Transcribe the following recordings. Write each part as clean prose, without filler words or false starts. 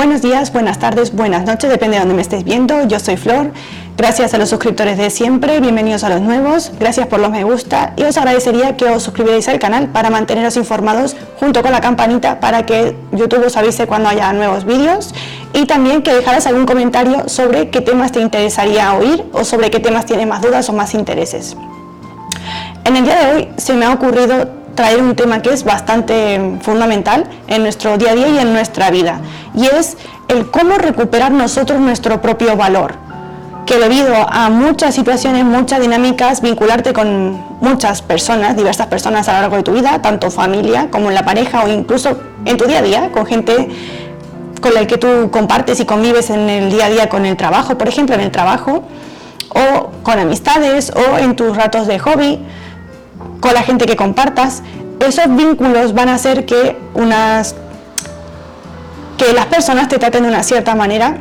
Buenos días, buenas tardes, buenas noches, depende de donde me estéis viendo. Yo soy Flor. Gracias a los suscriptores de siempre, bienvenidos a los nuevos, gracias por los me gusta y os agradecería que os suscribierais al canal para manteneros informados junto con la campanita para que YouTube os avise cuando haya nuevos vídeos y también que dejaras algún comentario sobre qué temas te interesaría oír o sobre qué temas tienes más dudas o más intereses. En el día de hoy se me ha ocurrido traer un tema que es bastante fundamental en nuestro día a día y en nuestra vida, y es el cómo recuperar nosotros nuestro propio valor, que debido a muchas situaciones, muchas dinámicas, vincularte con muchas personas, diversas personas a lo largo de tu vida, tanto familia como en la pareja o incluso en tu día a día, con gente con la que tú compartes y convives en el día a día con el trabajo, por ejemplo, en el trabajo, o con amistades, o en tus ratos de hobby, con la gente que compartas. Esos vínculos van a hacer que las personas te traten de una cierta manera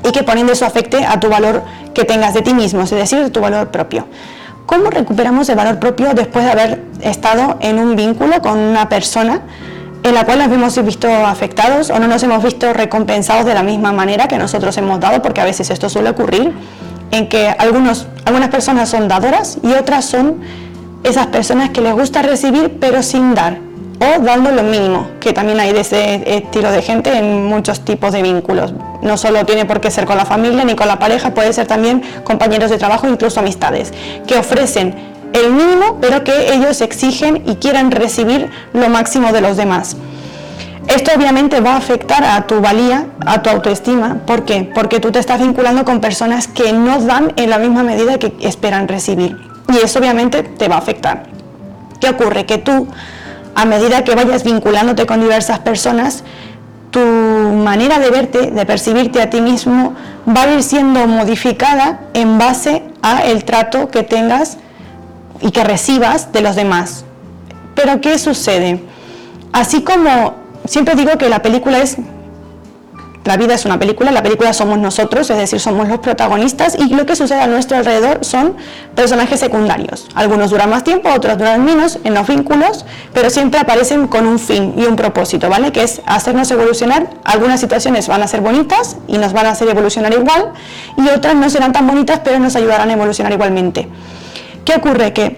y que poniendo eso afecte a tu valor que tengas de ti mismo, es decir, tu valor propio. ¿Cómo recuperamos el valor propio después de haber estado en un vínculo con una persona en la cual nos hemos visto afectados o no nos hemos visto recompensados de la misma manera que nosotros hemos dado? Porque a veces esto suele ocurrir, en que algunas personas son dadoras y otras son esas personas que les gusta recibir pero sin dar, o dando lo mínimo, que también hay de ese estilo de gente en muchos tipos de vínculos. No solo tiene por qué ser con la familia ni con la pareja, puede ser también compañeros de trabajo, incluso amistades, que ofrecen el mínimo pero que ellos exigen y quieren recibir lo máximo de los demás. Esto obviamente va a afectar a tu valía, a tu autoestima. ¿Por qué? Porque tú te estás vinculando con personas que no dan en la misma medida que esperan recibir. Y eso obviamente te va a afectar. ¿Qué ocurre? Que tú, a medida que vayas vinculándote con diversas personas, tu manera de verte, de percibirte a ti mismo, va a ir siendo modificada en base a el trato que tengas y que recibas de los demás. Pero ¿qué sucede? Así como siempre digo que la vida es una película, la película somos nosotros, es decir, somos los protagonistas, y lo que sucede a nuestro alrededor son personajes secundarios. Algunos duran más tiempo, otros duran menos en los vínculos, pero siempre aparecen con un fin y un propósito, ¿vale? Que es hacernos evolucionar. Algunas situaciones van a ser bonitas y nos van a hacer evolucionar igual, y otras no serán tan bonitas, pero nos ayudarán a evolucionar igualmente. ¿Qué ocurre? Que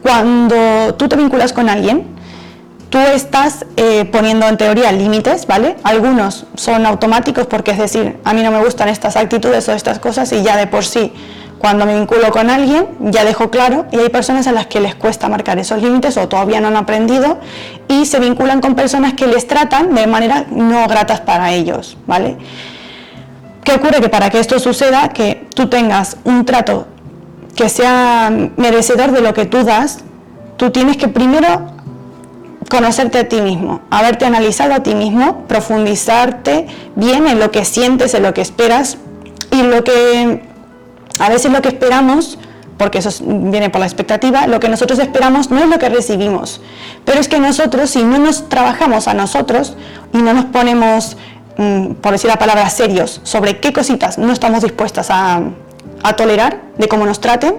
cuando tú te vinculas con alguien, tú estás poniendo en teoría límites, ¿vale? Algunos son automáticos porque es decir, a mí no me gustan estas actitudes o estas cosas y ya de por sí, cuando me vinculo con alguien, ya dejo claro, y hay personas a las que les cuesta marcar esos límites o todavía no han aprendido y se vinculan con personas que les tratan de manera no gratas para ellos, ¿vale? ¿Qué ocurre? Que para que esto suceda, que tú tengas un trato que sea merecedor de lo que tú das, tú tienes que primero conocerte a ti mismo, haberte analizado a ti mismo, profundizarte bien en lo que sientes, en lo que esperas, y lo que a veces lo que esperamos, porque eso viene por la expectativa, lo que nosotros esperamos no es lo que recibimos, pero es que nosotros, si no nos trabajamos a nosotros y no nos ponemos, por decir la palabra, serios sobre qué cositas no estamos dispuestas a tolerar de cómo nos traten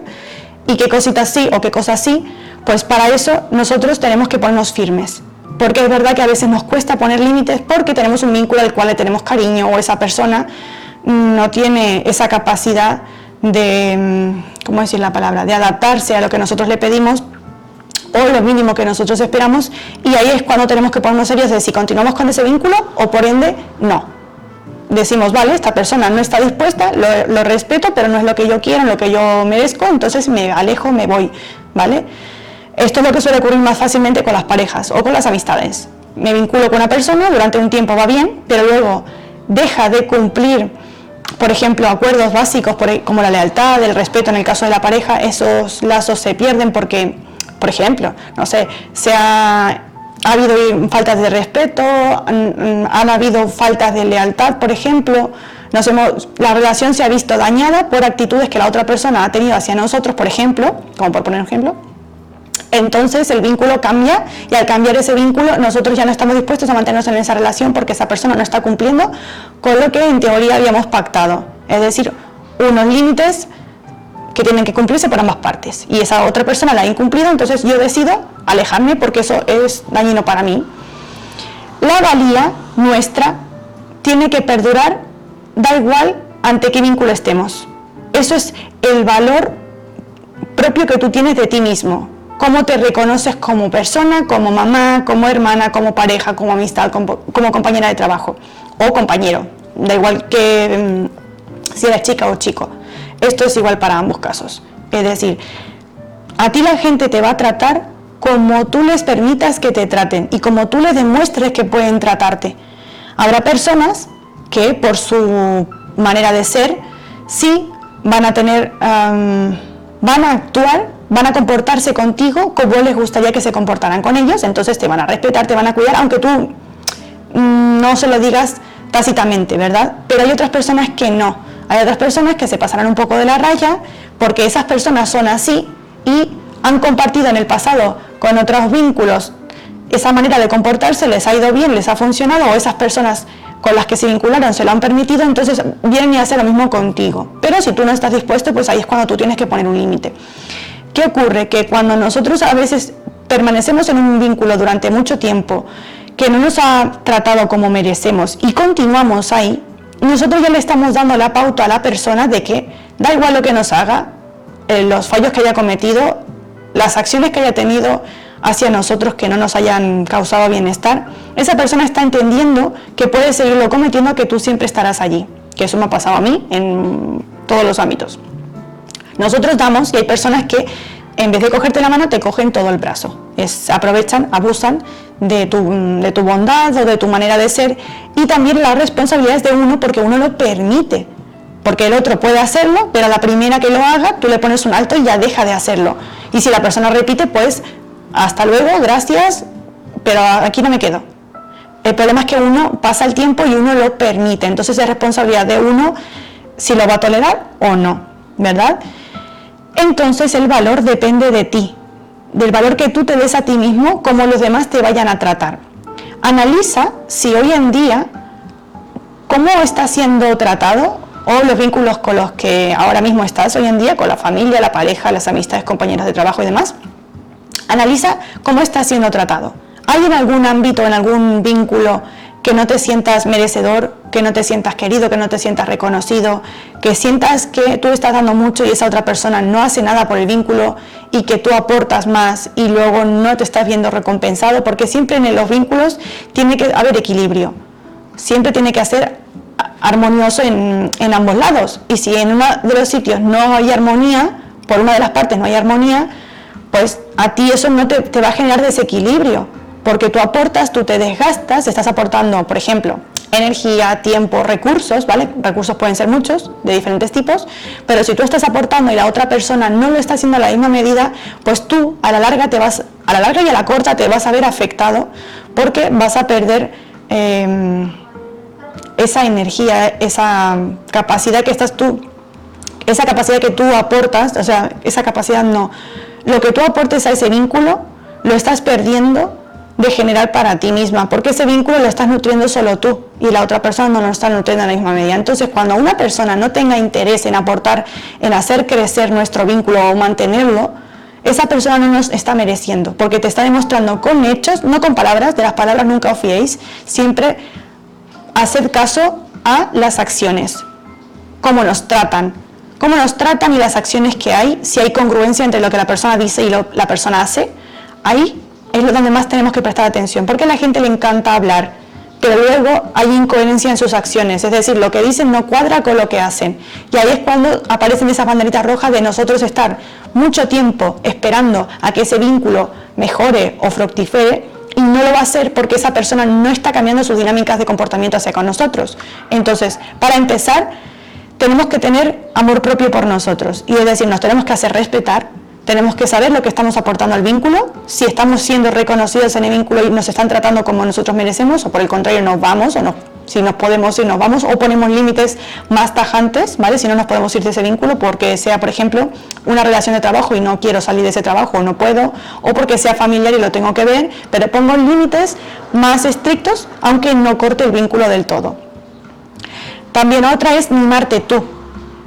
y qué cositas sí o qué cosas sí, pues para eso nosotros tenemos que ponernos firmes, porque es verdad que a veces nos cuesta poner límites porque tenemos un vínculo al cual le tenemos cariño o esa persona no tiene esa capacidad de, ¿cómo decir la palabra?, de adaptarse a lo que nosotros le pedimos o lo mínimo que nosotros esperamos, y ahí es cuando tenemos que ponernos serios de si continuamos con ese vínculo o por ende no. Decimos, vale, esta persona no está dispuesta, lo respeto, pero no es lo que yo quiero, lo que yo merezco, entonces me alejo, me voy, ¿vale? Esto es lo que suele ocurrir más fácilmente con las parejas o con las amistades. Me vinculo con una persona, durante un tiempo va bien, pero luego deja de cumplir, por ejemplo, acuerdos básicos como la lealtad, el respeto en el caso de la pareja. Esos lazos se pierden porque, por ejemplo, no sé, ha habido faltas de respeto, han habido faltas de lealtad, por ejemplo, la relación se ha visto dañada por actitudes que la otra persona ha tenido hacia nosotros, por ejemplo, como por poner un ejemplo. Entonces el vínculo cambia, y al cambiar ese vínculo nosotros ya no estamos dispuestos a mantenernos en esa relación porque esa persona no está cumpliendo con lo que en teoría habíamos pactado, es decir, unos límites que tienen que cumplirse por ambas partes, y esa otra persona la ha incumplido, entonces yo decido alejarme porque eso es dañino para mí. La valía nuestra tiene que perdurar, da igual ante qué vínculo estemos. Eso es el valor propio que tú tienes de ti mismo. Cómo te reconoces como persona, como mamá, como hermana, como pareja, como amistad, como compañera de trabajo o compañero. Da igual que si eres chica o chico. Esto es igual para ambos casos. Es decir, a ti la gente te va a tratar como tú les permitas que te traten y como tú les demuestres que pueden tratarte. Habrá personas que por su manera de ser sí van a tener, van a actuar, van a comportarse contigo como les gustaría que se comportaran con ellos, entonces te van a respetar, te van a cuidar, aunque tú no se lo digas tácitamente, ¿verdad? Pero hay otras personas que no, hay otras personas que se pasarán un poco de la raya porque esas personas son así y han compartido en el pasado con otros vínculos esa manera de comportarse, les ha ido bien, les ha funcionado, o esas personas con las que se vincularon se lo han permitido, entonces vienen y hacen lo mismo contigo. Pero si tú no estás dispuesto, pues ahí es cuando tú tienes que poner un límite. ¿Qué ocurre? Que cuando nosotros a veces permanecemos en un vínculo durante mucho tiempo que no nos ha tratado como merecemos y continuamos ahí, nosotros ya le estamos dando la pauta a la persona de que da igual lo que nos haga, los fallos que haya cometido, las acciones que haya tenido hacia nosotros que no nos hayan causado bienestar, esa persona está entendiendo que puede seguirlo cometiendo, que tú siempre estarás allí, que eso me ha pasado a mí en todos los ámbitos. Nosotros damos y hay personas que en vez de cogerte la mano te cogen todo el brazo, aprovechan, abusan de tu bondad o de tu manera de ser, y también la responsabilidad es de uno porque uno lo permite, porque el otro puede hacerlo, pero a la primera que lo haga tú le pones un alto y ya deja de hacerlo, y si la persona repite, pues hasta luego, gracias, pero aquí no me quedo. El problema es que uno pasa el tiempo y uno lo permite, entonces es responsabilidad de uno si lo va a tolerar o no, ¿verdad? Entonces el valor depende de ti, del valor que tú te des a ti mismo, como los demás te vayan a tratar. Analiza si hoy en día, cómo estás siendo tratado, o los vínculos con los que ahora mismo estás hoy en día, con la familia, la pareja, las amistades, compañeros de trabajo y demás. Analiza cómo estás siendo tratado. ¿Hay en algún ámbito, en algún vínculo que no te sientas merecedor, que no te sientas querido, que no te sientas reconocido, que sientas que tú estás dando mucho y esa otra persona no hace nada por el vínculo y que tú aportas más y luego no te estás viendo recompensado? Porque siempre en los vínculos tiene que haber equilibrio, siempre tiene que ser armonioso en ambos lados, y si en uno de los sitios no hay armonía, por una de las partes no hay armonía, pues a ti eso no te va a generar desequilibrio, porque tú aportas, tú te desgastas, estás aportando, por ejemplo, energía, tiempo, recursos, ¿vale? Recursos pueden ser muchos, de diferentes tipos, pero si tú estás aportando y la otra persona no lo está haciendo a la misma medida, pues tú a la larga y a la corta te vas a ver afectado, porque vas a perder esa energía, esa capacidad que esa capacidad que tú aportas, o sea, esa capacidad no, lo que tú aportes a ese vínculo lo estás perdiendo de generar para ti misma, porque ese vínculo lo estás nutriendo solo tú y la otra persona no lo está nutriendo en la misma medida. Entonces, cuando una persona no tenga interés en aportar, en hacer crecer nuestro vínculo o mantenerlo, esa persona no nos está mereciendo, porque te está demostrando con hechos, no con palabras. De las palabras nunca os fiéis, siempre haced caso a las acciones, cómo nos tratan y las acciones que hay. Si hay congruencia entre lo que la persona dice y la persona hace, ahí es donde más tenemos que prestar atención, porque a la gente le encanta hablar, pero luego hay incoherencia en sus acciones, es decir, lo que dicen no cuadra con lo que hacen, y ahí es cuando aparecen esas banderitas rojas de nosotros estar mucho tiempo esperando a que ese vínculo mejore o fructifere, y no lo va a hacer porque esa persona no está cambiando sus dinámicas de comportamiento hacia con nosotros. Entonces, para empezar, tenemos que tener amor propio por nosotros, y es decir, nos tenemos que hacer respetar, tenemos que saber lo que estamos aportando al vínculo, si estamos siendo reconocidos en el vínculo y nos están tratando como nosotros merecemos, o por el contrario nos vamos, si nos podemos ir nos vamos, o ponemos límites más tajantes, ¿vale? Si no nos podemos ir de ese vínculo porque sea, por ejemplo, una relación de trabajo y no quiero salir de ese trabajo o no puedo, o porque sea familiar y lo tengo que ver, pero pongo límites más estrictos aunque no corte el vínculo del todo. También otra es mimarte tú,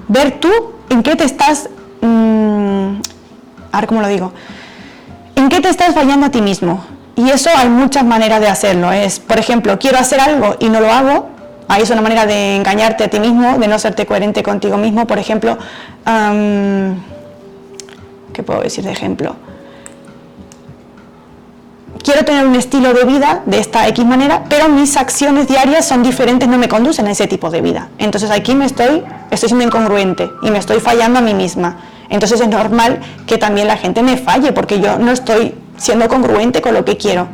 ver tú en qué te estás, a ver cómo lo digo, en qué te estás fallando a ti mismo. Y eso hay muchas maneras de hacerlo. Es, por ejemplo, quiero hacer algo y no lo hago, Ahí es una manera de engañarte a ti mismo, de no serte coherente contigo mismo. Por ejemplo, ¿qué puedo decir de ejemplo? Quiero tener un estilo de vida de esta X manera, pero mis acciones diarias son diferentes, no me conducen a ese tipo de vida. Entonces aquí estoy siendo incongruente y me estoy fallando a mí misma. Entonces es normal que también la gente me falle, porque yo no estoy siendo congruente con lo que quiero.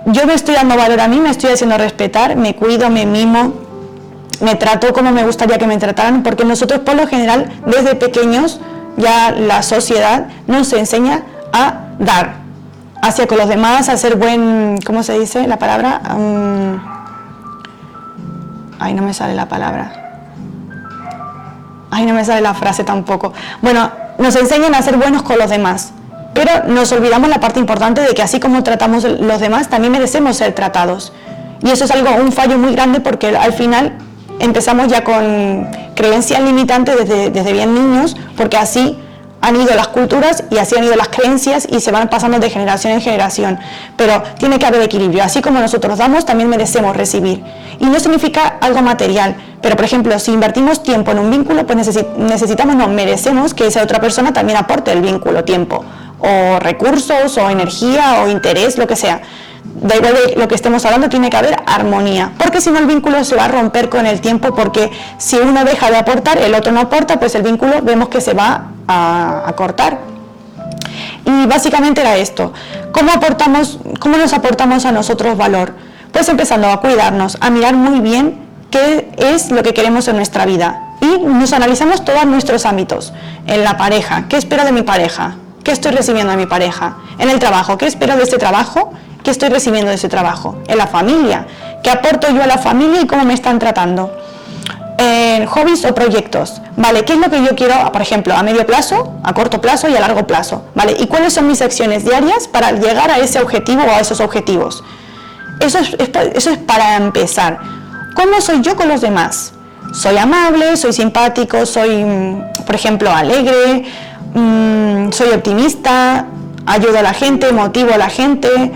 Yo me estoy dando valor a mí, me estoy haciendo respetar, me cuido, me mimo, me trato como me gustaría que me trataran, porque nosotros por lo general, desde pequeños, ya la sociedad nos enseña a dar hacia con los demás, a ser buen, ¿cómo se dice la palabra? Ay, no me sale la palabra. Ay, no me sale la frase tampoco. Bueno, nos enseñan a ser buenos con los demás, pero nos olvidamos la parte importante de que así como tratamos los demás, también merecemos ser tratados. Y eso es un fallo muy grande, porque al final empezamos ya con creencias limitantes desde bien niños, porque así han ido las culturas y así han ido las creencias y se van pasando de generación en generación. Pero tiene que haber equilibrio. Así como nosotros damos, también merecemos recibir. Y no significa algo material, pero por ejemplo, si invertimos tiempo en un vínculo, pues merecemos que esa otra persona también aporte el vínculo, tiempo, o recursos, o energía, o interés, lo que sea. Da igual de lo que estemos hablando, tiene que haber armonía, porque si no el vínculo se va a romper con el tiempo, porque si uno deja de aportar, el otro no aporta, pues el vínculo vemos que se va a cortar. Y básicamente era esto. ¿Cómo nos aportamos a nosotros valor? Pues empezando a cuidarnos, a mirar muy bien qué es lo que queremos en nuestra vida, y nos analizamos todos nuestros ámbitos. En la pareja, ¿qué espero de mi pareja? ¿Qué estoy recibiendo de mi pareja? En el trabajo, ¿qué espero de este trabajo? ¿Qué estoy recibiendo de ese trabajo? En la familia, ¿qué aporto yo a la familia y cómo me están tratando? En hobbies o proyectos, ¿vale? ¿Qué es lo que yo quiero, por ejemplo, a medio plazo, a corto plazo y a largo plazo? ¿Vale? ¿Y cuáles son mis acciones diarias para llegar a ese objetivo o a esos objetivos? Eso es para empezar. ¿Cómo soy yo con los demás? ¿Soy amable? ¿Soy simpático? ¿Soy, por ejemplo, alegre? ¿Soy optimista? ¿Ayudo a la gente? ¿Motivo a la gente?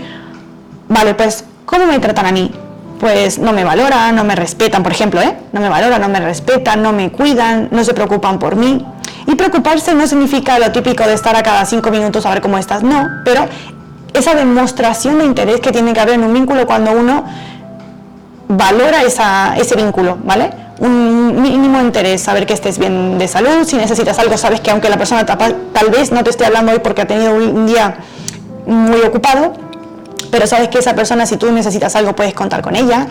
Vale, pues, ¿cómo me tratan a mí? Pues no me valoran, no me respetan, por ejemplo, no me valoran, no me respetan, no me cuidan, no se preocupan por mí. Y preocuparse no significa lo típico de estar a cada 5 minutos a ver cómo estás, no, pero esa demostración de interés que tiene que haber en un vínculo cuando uno valora ese vínculo, ¿vale? Un mínimo interés, saber que estés bien de salud, si necesitas algo, sabes que aunque la persona tal vez no te esté hablando hoy porque ha tenido un día muy ocupado, pero sabes que esa persona, si tú necesitas algo, puedes contar con ella,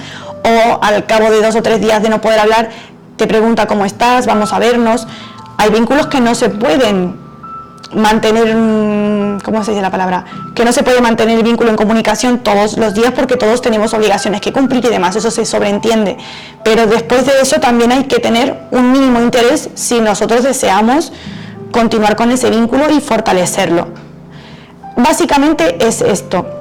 o al cabo de 2 o 3 días de no poder hablar, te pregunta cómo estás, vamos a vernos. Hay vínculos que no se pueden mantener, ¿cómo se dice la palabra? Que no se puede mantener el vínculo en comunicación todos los días, porque todos tenemos obligaciones que cumplir y demás, eso se sobreentiende. Pero después de eso también hay que tener un mínimo interés si nosotros deseamos continuar con ese vínculo y fortalecerlo. Básicamente es esto,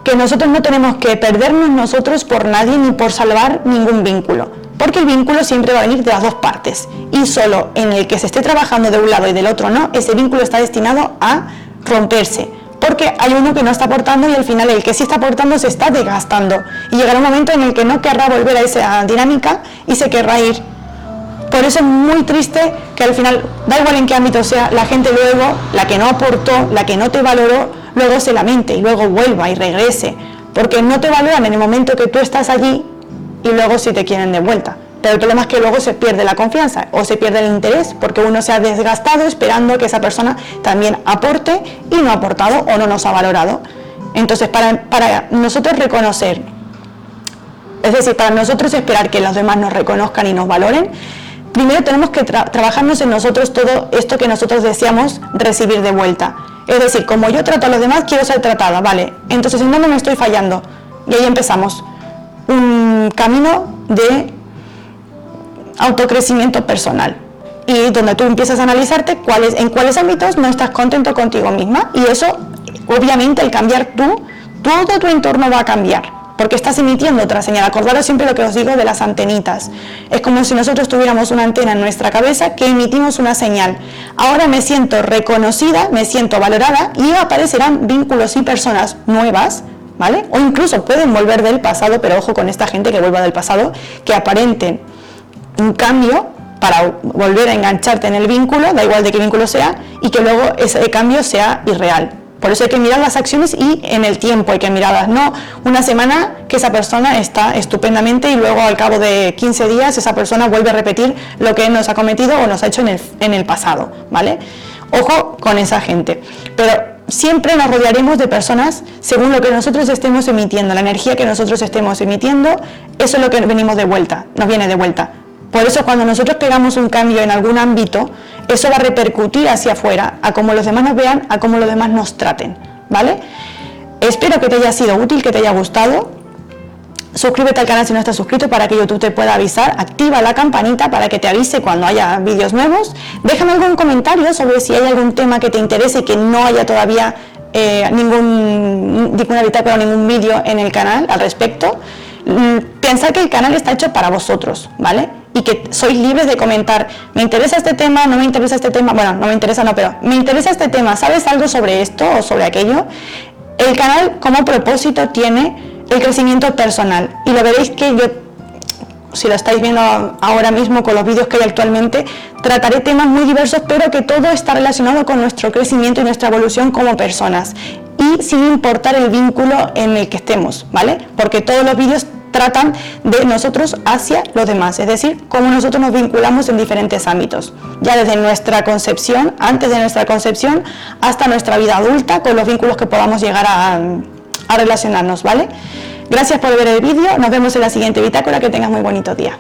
que nosotros no tenemos que perdernos nosotros por nadie ni por salvar ningún vínculo, porque el vínculo siempre va a venir de las dos partes, y solo en el que se esté trabajando de un lado y del otro no, ese vínculo está destinado a romperse, porque hay uno que no está aportando y al final el que sí está aportando se está desgastando, y llegará un momento en el que no querrá volver a esa dinámica y se querrá ir. Por eso es muy triste que al final, da igual en qué ámbito sea, la gente luego, la que no aportó, la que no te valoró, luego se lamente y luego vuelva y regrese, porque no te valoran en el momento que tú estás allí y luego sí te quieren de vuelta. Pero el problema es que luego se pierde la confianza o se pierde el interés, porque uno se ha desgastado esperando que esa persona también aporte y no ha aportado o no nos ha valorado. Entonces, para nosotros reconocer, es decir, para nosotros esperar que los demás nos reconozcan y nos valoren, primero tenemos que trabajarnos en nosotros todo esto que nosotros deseamos recibir de vuelta. Es decir, como yo trato a los demás, quiero ser tratada, ¿vale? Entonces, ¿en dónde me estoy fallando? Y ahí empezamos un camino de autocrecimiento personal, y donde tú empiezas a analizarte en cuáles ámbitos no estás contento contigo misma, y eso, obviamente, al cambiar tú, todo tu entorno va a cambiar, porque estás emitiendo otra señal. Acordaros siempre lo que os digo de las antenitas. Es como si nosotros tuviéramos una antena en nuestra cabeza que emitimos una señal. Ahora me siento reconocida, me siento valorada, y aparecerán vínculos y personas nuevas, ¿vale? O incluso pueden volver del pasado, pero ojo con esta gente que vuelva del pasado, que aparenten un cambio para volver a engancharte en el vínculo, da igual de qué vínculo sea, y que luego ese cambio sea irreal. Por eso hay que mirar las acciones y en el tiempo hay que mirarlas, no una semana que esa persona está estupendamente y luego al cabo de 15 días esa persona vuelve a repetir lo que nos ha cometido o nos ha hecho en el pasado, ¿vale? Ojo con esa gente, pero siempre nos rodearemos de personas según lo que nosotros estemos emitiendo, la energía que nosotros estemos emitiendo, eso es lo que venimos de vuelta, nos viene de vuelta. Por eso cuando nosotros pegamos un cambio en algún ámbito, eso va a repercutir hacia afuera, a cómo los demás nos vean, a cómo los demás nos traten, ¿vale? Espero que te haya sido útil, que te haya gustado. Suscríbete al canal si no estás suscrito para que YouTube te pueda avisar. Activa la campanita para que te avise cuando haya vídeos nuevos. Déjame algún comentario sobre si hay algún tema que te interese y que no haya todavía ninguna bitácora o ningún vídeo en el canal al respecto. Pensad que el canal está hecho para vosotros, ¿vale? Y que sois libres de comentar, me interesa este tema, no me interesa este tema, bueno, no me interesa no, pero me interesa este tema, ¿sabes algo sobre esto o sobre aquello? El canal como propósito tiene el crecimiento personal y lo veréis que yo, si lo estáis viendo ahora mismo con los vídeos que hay actualmente, trataré temas muy diversos, pero que todo está relacionado con nuestro crecimiento y nuestra evolución como personas y sin importar el vínculo en el que estemos, ¿vale? Porque todos los vídeos tratan de nosotros hacia los demás, es decir, cómo nosotros nos vinculamos en diferentes ámbitos, ya desde nuestra concepción, antes de nuestra concepción, hasta nuestra vida adulta, con los vínculos que podamos llegar a relacionarnos, ¿vale? Gracias por ver el vídeo, nos vemos en la siguiente bitácora, que tengas muy bonito día.